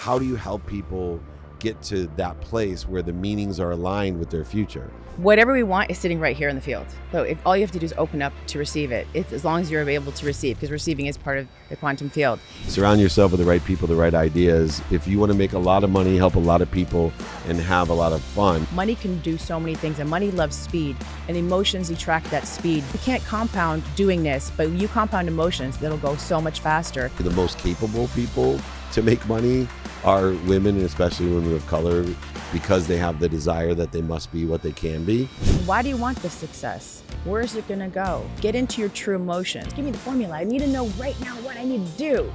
how do you help people get to that place where the meanings are aligned with their future? Whatever we want is sitting right here in the field. So if all you have to do is open up to receive it, as long as you're able to receive, because receiving is part of the quantum field. Surround yourself with the right people, the right ideas. If you want to make a lot of money, help a lot of people, and have a lot of fun. Money can do so many things, and money loves speed, and emotions attract that speed. You can't compound doing this, but you compound emotions, that'll go so much faster. The most capable people to make money are women, and especially women of color, because they have the desire that they must be what they can be. Why do you want this success? Where is it gonna go? Get into your true emotions. Give me the formula. I need to know right now what I need to do.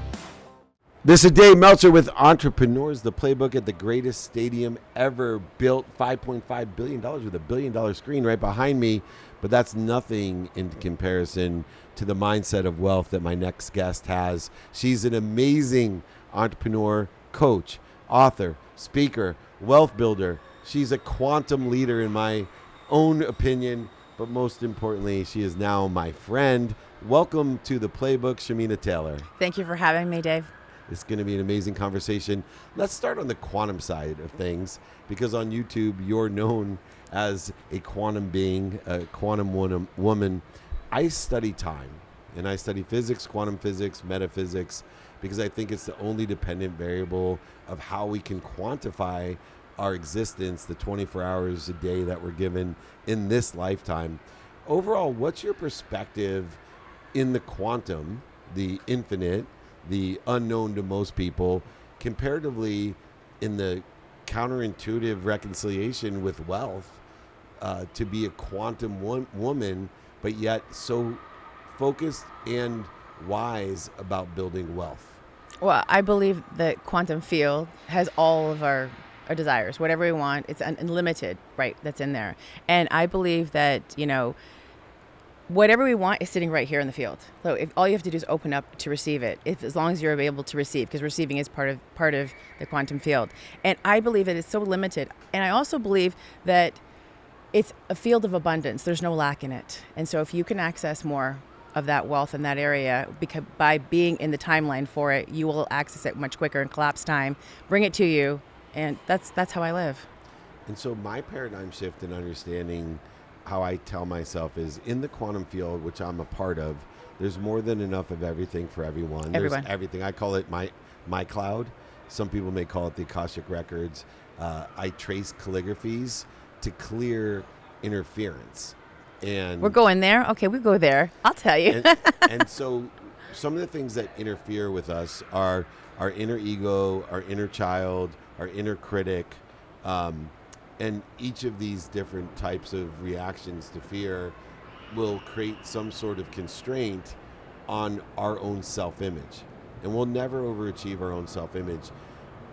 This is Dave Meltzer with Entrepreneurs, the playbook at the greatest stadium ever built, $5.5 billion with $1 billion screen right behind me. But that's nothing in comparison to the mindset of wealth that my next guest has. She's an amazing entrepreneur, coach, author, speaker, wealth builder. She's a quantum leader in my own opinion, but most importantly, she is now my friend. Welcome to the playbook, Shamina Taylor. Thank you for having me, Dave. It's going to be an amazing conversation. Let's start on the quantum side of things, because on YouTube, you're known as a quantum being, a quantum woman. I study time, and I study physics, quantum physics, metaphysics, because I think it's the only dependent variable of how we can quantify our existence, the 24 hours a day that we're given in this lifetime. Overall, what's your perspective in the quantum, the infinite, the unknown to most people, comparatively in the counterintuitive reconciliation with wealth, to be a quantum woman, but yet so focused and wise about building wealth? Well, I believe that quantum field has all of our desires, whatever we want. It's unlimited, right? That's in there. And I believe that, whatever we want is sitting right here in the field. So if all you have to do is open up to receive it, as long as you're able to receive, because receiving is part of the quantum field. And I believe that it's so limited. And I also believe that it's a field of abundance. There's no lack in it. And so if you can access more of that wealth in that area, because by being in the timeline for it, you will access it much quicker in collapse time, bring it to you. And that's how I live. And so my paradigm shift in understanding how I tell myself is, in the quantum field, which I'm a part of, there's more than enough of everything for everyone. There's everything. I call it my cloud. Some people may call it the Akashic Records. I trace calligraphies to clear interference. And we're going there. Okay, we go there. I'll tell you. and so some of the things that interfere with us are our inner ego, our inner child, our inner critic, and each of these different types of reactions to fear will create some sort of constraint on our own self-image. And we'll never overachieve our own self-image.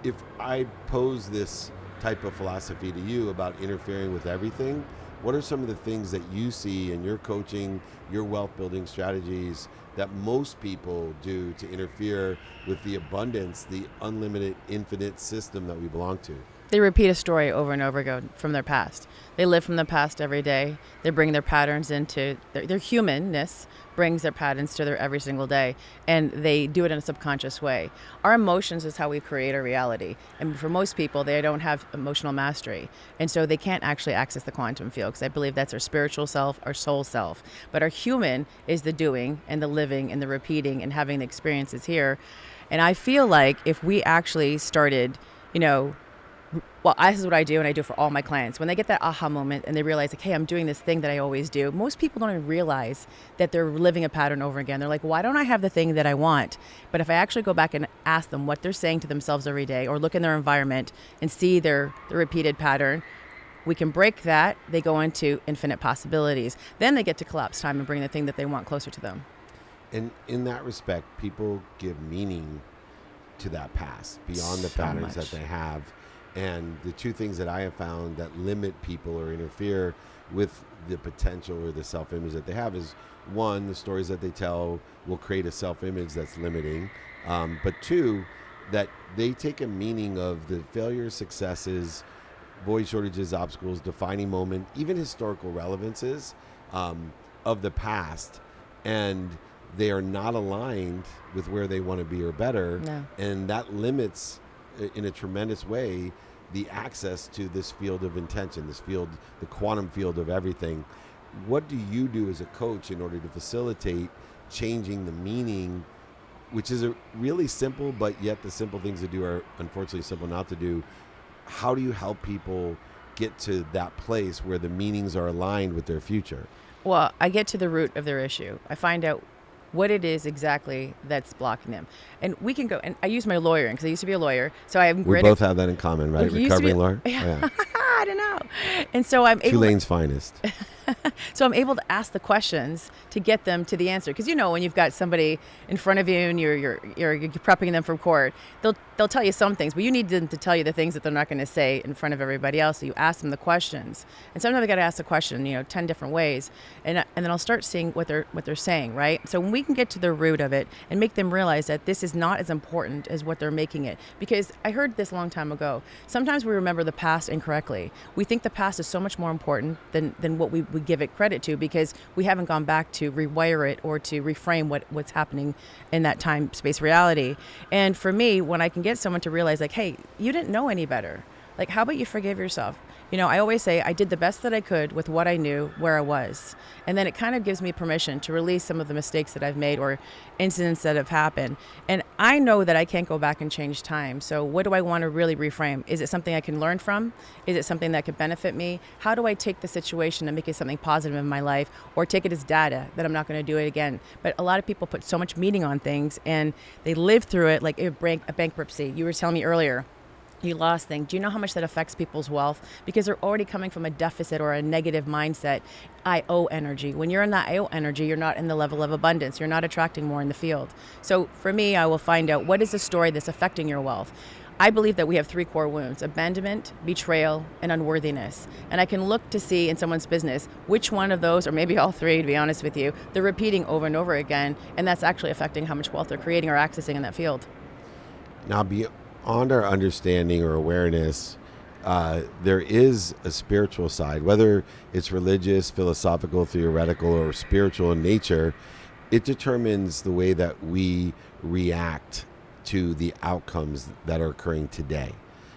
If I pose this type of philosophy to you about interfering with everything, what are some of the things that you see in your coaching, your wealth building strategies that most people do to interfere with the abundance, the unlimited, infinite system that we belong to? They repeat a story over and over again from their past. They live from the past every day. They bring their patterns into their humanness, brings their patterns to their every single day, and they do it in a subconscious way. Our emotions is how we create our reality. And for most people, they don't have emotional mastery. And so they can't actually access the quantum field, because I believe that's our spiritual self, our soul self. But our human is the doing and the living and the repeating and having the experiences here. And I feel like if we actually started, well, this is what I do, and I do for all my clients. When they get that aha moment and they realize, like, hey, I'm doing this thing that I always do. Most people don't even realize that they're living a pattern over again. They're like, why don't I have the thing that I want? But if I actually go back and ask them what they're saying to themselves every day, or look in their environment and see the repeated pattern, we can break that. They go into infinite possibilities. Then they get to collapse time and bring the thing that they want closer to them. And in that respect, people give meaning to that past beyond the patterns that they have. And the two things that I have found that limit people or interfere with the potential or the self-image that they have is, one, the stories that they tell will create a self-image that's limiting. But two, that they take a meaning of the failures, successes, void shortages, obstacles, defining moment, even historical relevances of the past, and they are not aligned with where they want to be or better. No. And that limits in a tremendous way the access to this field of intention, this field, the quantum field of everything. What do you do as a coach in order to facilitate changing the meaning, which is a really simple, but yet the simple things to do are unfortunately simple not to do? How do you help people get to that place where the meanings are aligned with their future? Well, I get to the root of their issue. I find out what it is exactly that's blocking them. And we can go, and I use my lawyering because I used to be a lawyer. So I'm We both have that in common, right? Recovering lawyer? Yeah. I don't know. And so I'm able Tulane's finest. So I'm able to ask the questions to get them to the answer. Because when you've got somebody in front of you and you're prepping them for court, they'll tell you some things, but you need them to tell you the things that they're not going to say in front of everybody else. So you ask them the questions, and sometimes I got to ask the question 10 different ways, and then I'll start seeing what they're saying, right? So when we can get to the root of it and make them realize that this is not as important as what they're making it. Because I heard this a long time ago. Sometimes we remember the past incorrectly. We think the past is so much more important than what we give it credit to, because we haven't gone back to rewire it or to reframe what's happening in that time space reality. And for me, when I can get someone to realize, like, hey, you didn't know any better, like, how about you forgive yourself? I always say I did the best that I could with what I knew, where I was. And then it kind of gives me permission to release some of the mistakes that I've made or incidents that have happened. And I know that I can't go back and change time. So what do I want to really reframe? Is it something I can learn from? Is it something that could benefit me? How do I take the situation and make it something positive in my life, or take it as data that I'm not going to do it again? But a lot of people put so much meaning on things and they live through it like a bankruptcy. You were telling me earlier, you lost things. Do you know how much that affects people's wealth? Because they're already coming from a deficit or a negative mindset. I owe energy. When you're in that I owe energy, you're not in the level of abundance. You're not attracting more in the field. So for me, I will find out what is the story that's affecting your wealth. I believe that we have 3 core wounds: abandonment, betrayal, and unworthiness. And I can look to see in someone's business which one of those, or maybe all 3, to be honest with you, they're repeating over and over again. And that's actually affecting how much wealth they're creating or accessing in that field. Now, beyond our understanding or awareness, there is a spiritual side, whether it's religious, philosophical, theoretical, or spiritual in nature. It determines the way that we react to the outcomes that are occurring today.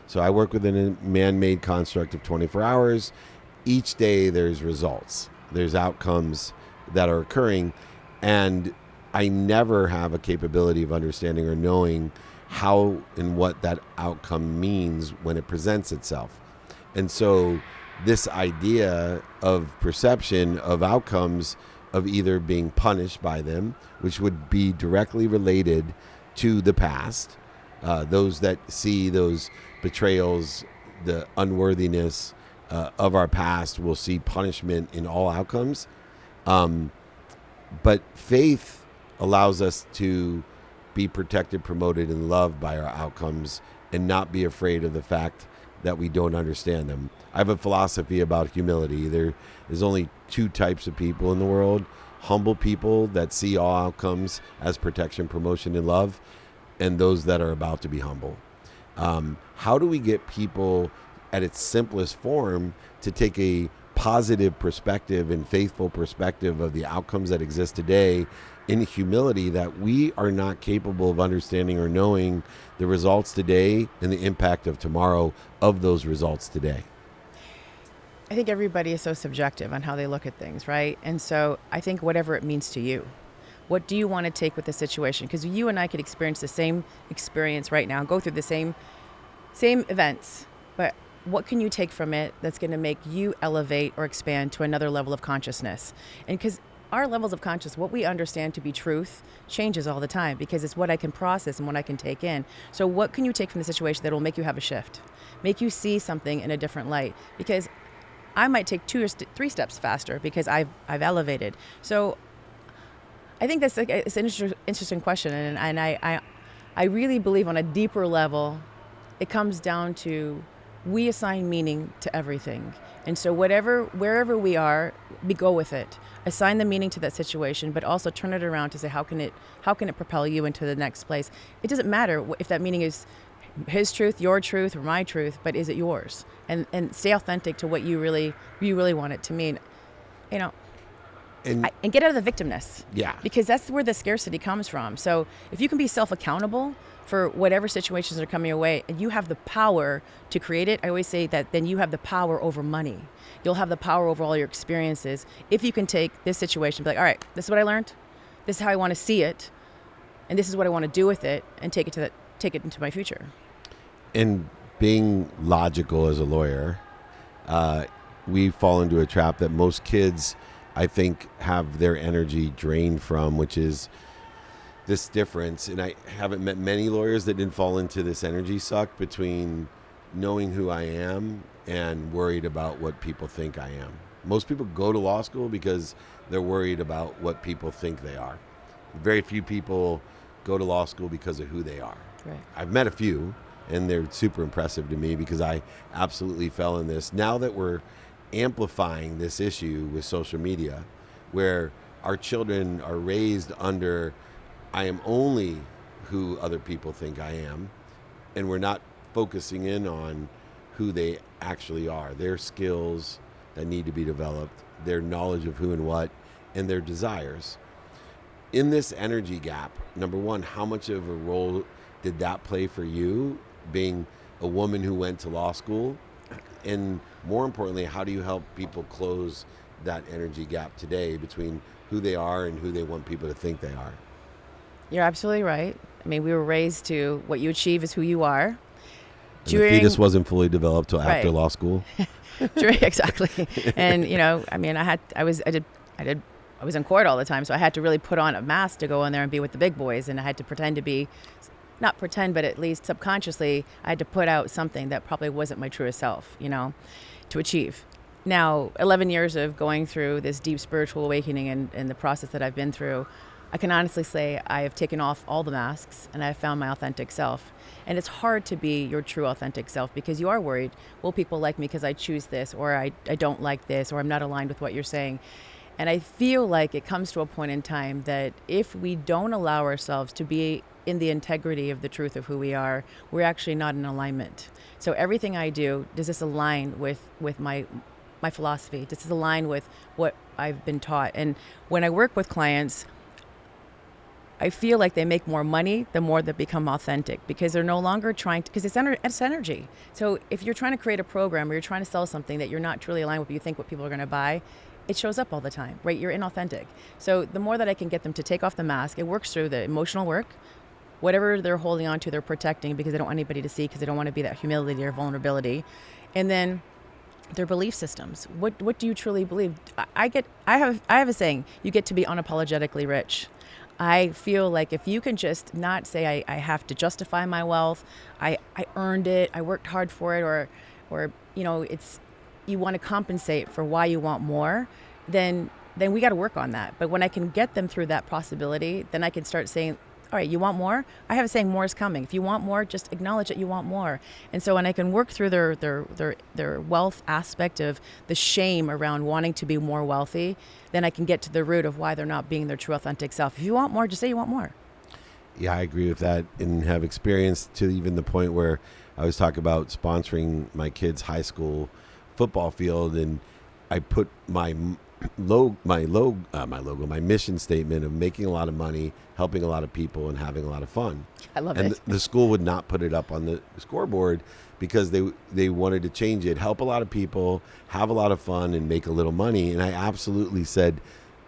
So I work within a man-made construct of 24 hours. Each day there's results. There's outcomes that are occurring, and I never have a capability of understanding or knowing how and what that outcome means when it presents itself. And so this idea of perception of outcomes, of either being punished by them, which would be directly related to the past, those that see those betrayals, the unworthiness of our past will see punishment in all outcomes. But faith allows us to be protected, promoted, and loved by our outcomes, and not be afraid of the fact that we don't understand them. I have a philosophy about humility. There's only 2 types of people in the world: humble people that see all outcomes as protection, promotion, and love, and those that are about to be humble. How do we get people at its simplest form to take a positive perspective and faithful perspective of the outcomes that exist today, in humility that we are not capable of understanding or knowing the results today and the impact of tomorrow of those results today? I think everybody is so subjective on how they look at things, right? And so I think whatever it means to you. What do you want to take with the situation? Because you and I could experience the same experience right now, go through the same events, but what can you take from it that's going to make you elevate or expand to another level of consciousness? And because our levels of consciousness, what we understand to be truth, changes all the time, because it's what I can process and what I can take in. So what can you take from the situation that will make you have a shift, make you see something in a different light? Because I might take 2 or 3 steps faster because I've elevated. So I think that's it's an interesting question, and I really believe on a deeper level, it comes down to we assign meaning to everything. And so wherever we are, we go with it. Assign the meaning to that situation, but also turn it around to say, how can it propel you into the next place? It doesn't matter if that meaning is his truth, your truth, or my truth, but is it yours? And stay authentic to what you really want it to mean. And get out of the victimness. Yeah. Because that's where the scarcity comes from. So if you can be self-accountable for whatever situations are coming your way, and you have the power to create it. I always say that then you have the power over money. You'll have the power over all your experiences if you can take this situation and be like, all right, this is what I learned. This is how I want to see it. And this is what I want to do with it, and take it into my future. And being logical as a lawyer, we fall into a trap that most kids, I think, have their energy drained from, which is this difference. And I haven't met many lawyers that didn't fall into this energy suck between knowing who I am and worried about what people think I am. Most people go to law school because they're worried about what people think they are. Very few people go to law school because of who they are. Right. I've met a few, and they're super impressive to me because I absolutely fell in this. Now that we're amplifying this issue with social media, where our children are raised under, I am only who other people think I am, and we're not focusing in on who they actually are, their skills that need to be developed, their knowledge of who and what, and their desires. In this energy gap, number one, how much of a role did that play for you, being a woman who went to law school? And more importantly, how do you help people close that energy gap today between who they are and who they want people to think they are? You're absolutely right. I mean, we were raised to what you achieve is who you are. And the fetus wasn't fully developed till Right. after law school. Exactly. And I mean, I was in court all the time, so I had to really put on a mask to go in there and be with the big boys, and I had to pretend to be, not pretend, but at least subconsciously, I had to put out something that probably wasn't my truest self, to achieve. Now, 11 years of going through this deep spiritual awakening and the process that I've been through, I can honestly say I have taken off all the masks and I've found my authentic self. And it's hard to be your true authentic self because you are worried, will people like me because I choose this, or I don't like this, or I'm not aligned with what you're saying. And I feel like it comes to a point in time that if we don't allow ourselves to be in the integrity of the truth of who we are, we're actually not in alignment. So everything I do, does this align with my philosophy? Does this align with what I've been taught? And when I work with clients, I feel like they make more money the more they become authentic, because they're no longer trying to, because it's energy. So if you're trying to create a program or you're trying to sell something that you're not truly aligned with, you think what people are going to buy, it shows up all the time, right? You're inauthentic. So the more that I can get them to take off the mask, it works through the emotional work. Whatever they're holding on to, they're protecting because they don't want anybody to see, because they don't want to be that humility or vulnerability. And then their belief systems. What do you truly believe? I have a saying, you get to be unapologetically rich. I feel like if you can just not say I have to justify my wealth, I earned it, I worked hard for it, or it's, you want to compensate for why you want more, then we got to work on that. But when I can get them through that possibility, then I can start saying, all right, you want more? I have a saying, more is coming. If you want more, just acknowledge that you want more. And so when I can work through their wealth aspect of the shame around wanting to be more wealthy, then I can get to the root of why they're not being their true authentic self. If you want more, just say you want more. Yeah, I agree with that, and have experienced to even the point where I was talking about sponsoring my kids' high school football field, and I put my mission statement of making a lot of money, helping a lot of people, and having a lot of fun. I love and it. The school would not put it up on the scoreboard because they wanted to change it, help a lot of people, have a lot of fun, and make a little money. And I absolutely said,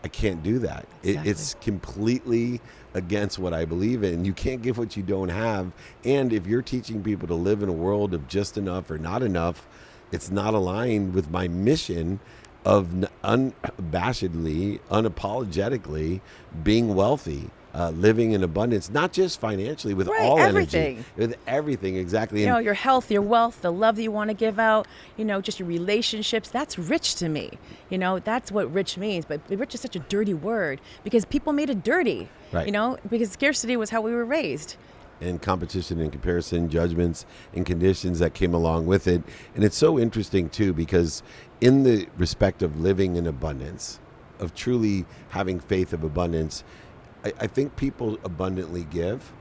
I can't do that. Exactly. It's completely against what I believe in. You can't give what you don't have. And if you're teaching people to live in a world of just enough or not enough, it's not aligned with my mission of unabashedly, unapologetically being wealtly, living in abundance, not just financially, with all everything. energy, with everything, exactly. Your health, your wealth, the love that you want to give out, just your relationships, that's rich to me. That's what rich means. But rich is such a dirty word because people made it dirty, right. Because scarcity was how we were raised. And competition and comparison, judgments and conditions that came along with it. And it's so interesting too, because in the respect of living in abundance, of truly having faith of abundance, I think people abundantly give.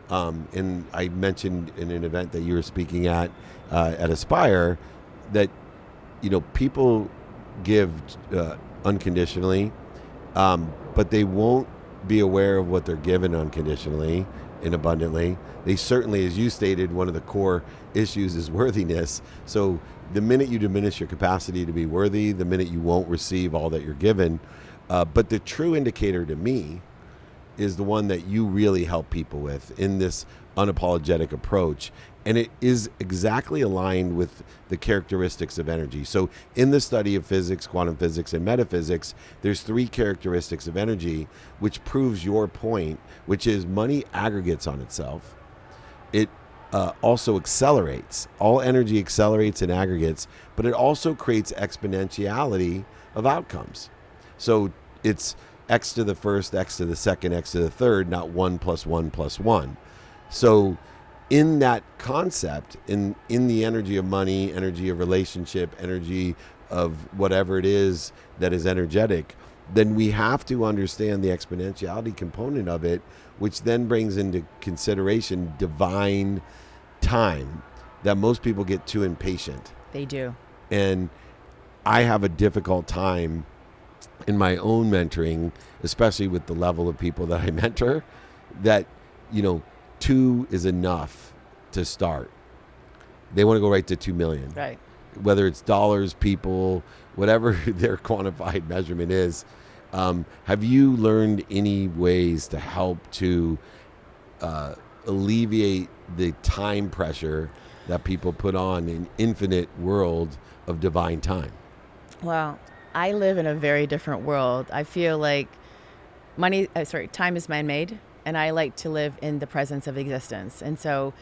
And I mentioned in an event that you were speaking at Aspire, that, people give unconditionally, but they won't be aware of what they're given unconditionally, and abundantly. They certainly, as you stated, one of the core issues is worthiness. So the minute you diminish your capacity to be worthy, the minute you won't receive all that you're given. But the true indicator to me is the one that you really help people with in this unapologetic approach. And it is exactly aligned with the characteristics of energy. So in the study of physics, quantum physics, and metaphysics, there's 3 characteristics of energy, which proves your point, which is money aggregates on itself. It also accelerates. All energy accelerates and aggregates, but it also creates exponentiality of outcomes. So it's x to the first, x to the second, x to the third, not 1 + 1 + 1. So in that concept, in the energy of money, energy of relationship, energy of whatever it is that is energetic, then we have to understand the exponentiality component of it, which then brings into consideration divine time, that most people get too impatient. They do. And I have a difficult time in my own mentoring, especially with the level of people that I mentor, that, 2 is enough to start. They want to go right to 2 million. Right. Whether it's dollars, people, whatever their quantified measurement is. Have you learned any ways to help to alleviate the time pressure that people put on an infinite world of divine time? Well, I live in a very different world. I feel like time is man-made, and I like to live in the presence of existence. And so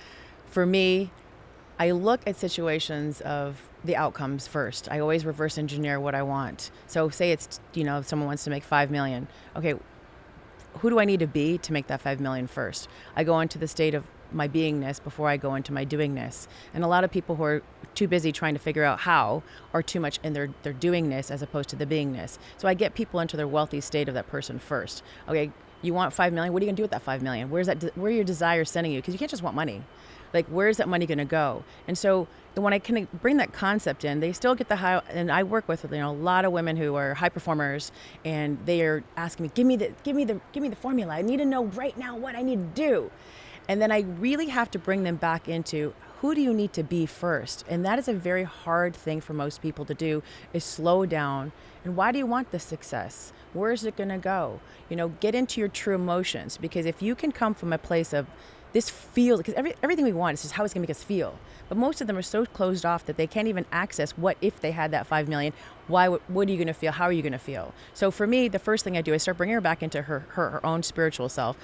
for me, I look at situations of the outcomes first. I always reverse engineer what I want. So say it's, if someone wants to make 5 million. Okay, who do I need to be to make that 5 million first? I go into the state of my beingness before I go into my doingness. And a lot of people who are too busy trying to figure out how are too much in their doingness as opposed to the beingness. So I get people into their wealthy state of that person first. Okay, you want 5 million? What are you gonna do with that 5 million? Where are your desires sending you? Because you can't just want money. Like, where is that money going to go? And so when I can bring that concept in, they still get the high. And I work with a lot of women who are high performers, and they are asking me, give me the formula. I need to know right now what I need to do. And then I really have to bring them back into, who do you need to be first? And that is a very hard thing for most people to do, is slow down. And why do you want this success? Where is it going to go? Get into your true emotions, because if you can come from a place of this feel, because everything we want is just how it's going to make us feel. But most of them are so closed off that they can't even access what if they had that 5 million. What are you going to feel? How are you going to feel? So for me, the first thing I do is start bringing her back into her own spiritual self.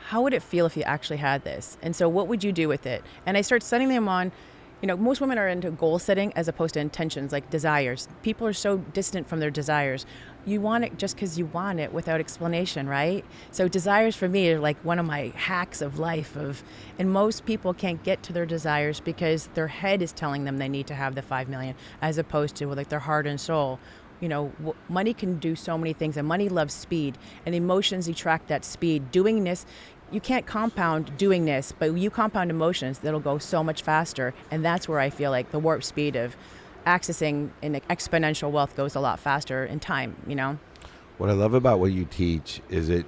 How would it feel if you actually had this? And so what would you do with it? And I start setting them on, most women are into goal setting as opposed to intentions, like desires. People are so distant from their desires. You want it just because you want it without explanation, right? So desires for me are like one of my hacks of life. And most people can't get to their desires because their head is telling them they need to have the 5 million, as opposed to like their heart and soul. Money can do so many things, and money loves speed, and emotions attract that speed. Doingness, you can't compound doingness, but you compound emotions, that'll go so much faster. And that's where I feel like the warp speed of accessing an exponential wealth goes a lot faster in time, What I love about what you teach is it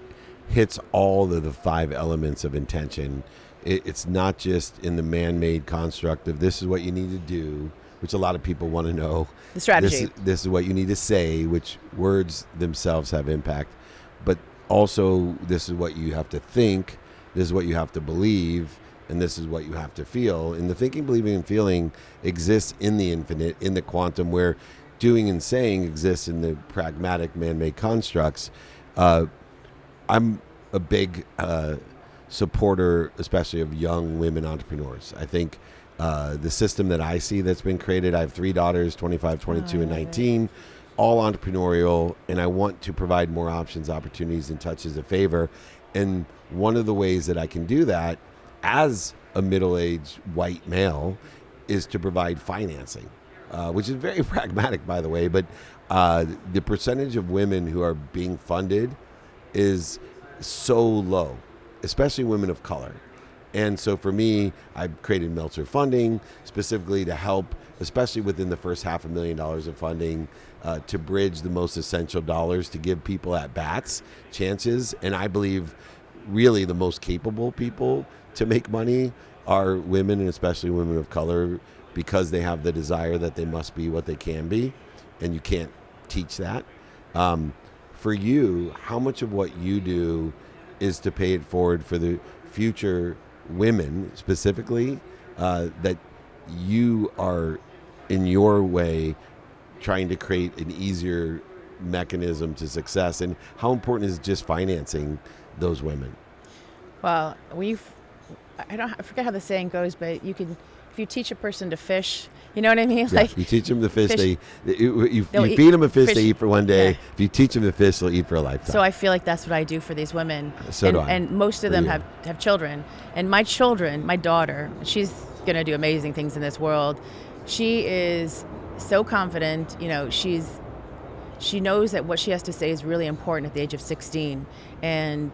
hits all of the 5 elements of intention. It's not just in the man-made construct of this is what you need to do, which a lot of people want to know. The strategy. This is what you need to say, which words themselves have impact. But also, this is what you have to think, this is what you have to believe, and this is what you have to feel. And the thinking, believing, and feeling exists in the infinite, in the quantum, where doing and saying exists in the pragmatic man-made constructs. I'm a big supporter, especially of young women entrepreneurs. I think the system that I see that's been created, I have 3 daughters, 25, 22, and 19, all entrepreneurial, and I want to provide more options, opportunities, and touches of favor. And one of the ways that I can do that as a middle-aged white male is to provide financing, which is very pragmatic, by the way, but the percentage of women who are being funded is so low, especially women of color. And so for me, I've created Meltzer funding specifically to help, especially within the first $500,000 of funding, to bridge the most essential dollars to give people at bats chances. And I believe really the most capable people to make money are women, and especially women of color, because they have the desire that they must be what they can be, and you can't teach that. For you, how much of what you do is to pay it forward for the future women specifically that you are in your way trying to create an easier mechanism to success, and how important is just financing those women? Well, I forget how the saying goes, but you can, if you teach a person to fish, you know what I mean? Yeah, Like you teach them to fish, you they'll feed them a fish, fish. they eat for one day. Yeah. If you teach them to fish, they'll eat for a lifetime. So I feel like that's what I do for these women. So do I. And most of For them you. have children. And my children, my daughter, she's going to do amazing things in this world. She is so confident. You know, she knows that what she has to say is really important at the age of 16. And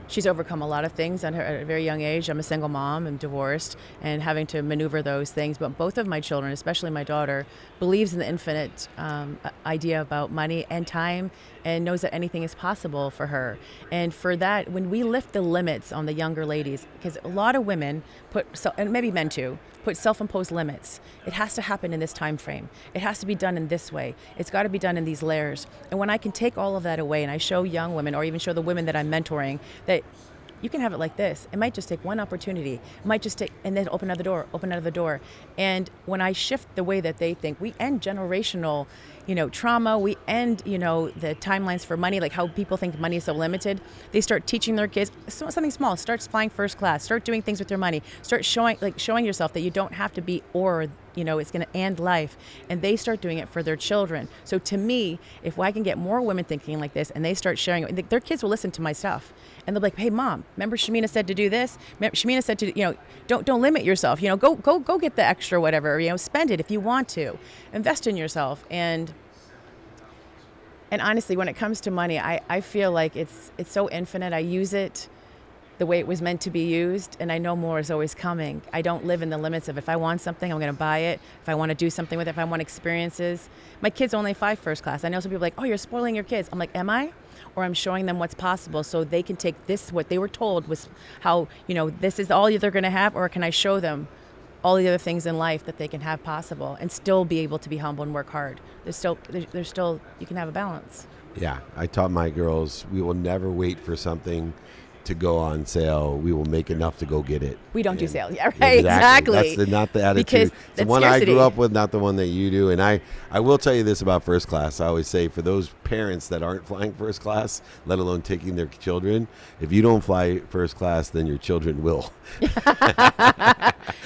she's overcome a lot of things at a very young age. I'm a single mom, I'm divorced, and having to maneuver those things. But both of my children, especially my daughter, believes in the infinite idea about money and time, and knows that anything is possible for her. And for that, when we lift the limits on the younger ladies, because a lot of women and maybe men too, put self-imposed limits. It has to happen in this time frame. It has to be done in this way. It's got to be done in these layers. And when I can take all of that away and I show young women, or even show the women that I'm mentoring, that you can have it like this. It might just take one opportunity. It might just take, and then open another door. And when I shift the way that they think, we end generational, trauma. We end, the timelines for money, like how people think money is so limited. They start teaching their kids something small. Start flying first class. Start doing things with your money. Start showing yourself that you don't have to be it's going to end life. And they start doing it for their children. So to me, if I can get more women thinking like this and they start sharing it, their kids will listen to my stuff. And they'll be like, hey, Mom, remember Shamina said to do this? Shamina said to, don't limit yourself. Go get the extra whatever, spend it if you want to. Invest in yourself. And honestly, when it comes to money, I feel like it's so infinite. I use it the way it was meant to be used, and I know more is always coming. I don't live in the limits of if I want something, I'm going to buy it. If I want to do something with it, if I want experiences. My kids only fly first class. I know some people are like, oh, you're spoiling your kids. I'm like, am I? Or I'm showing them what's possible so they can take this, what they were told was how, this is all they're going to have, or can I show them all the other things in life that they can have possible and still be able to be humble and work hard. There's still, you can have a balance. Yeah, I taught my girls, we will never wait for something to go on sale. We will make enough to go get it. We don't do sales. Yeah, right. Exactly. That's not the attitude. Because it's the one scarcity. I grew up with, not the one that you do. And I will tell you this about first class. I always say, for those parents that aren't flying first class, let alone taking their children, if you don't fly first class, then your children will.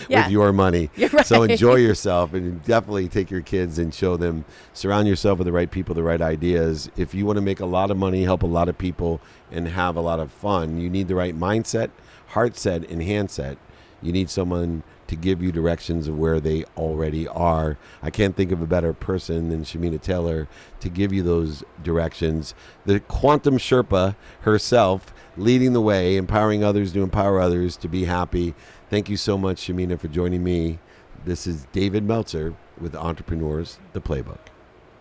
With your money. You're right. So enjoy yourself, and definitely take your kids and show them, surround yourself with the right people, the right ideas. If you want to make a lot of money, help a lot of people, and have a lot of fun, you need the right mindset, heart set, and hand set. You need someone to give you directions of where they already are. I can't think of a better person than Shamina Taylor to give you those directions. The quantum Sherpa herself, leading the way, empowering others to empower others to be happy. Thank you so much, Shamina, for joining me. This is David Meltzer with Entrepreneurs, The Playbook.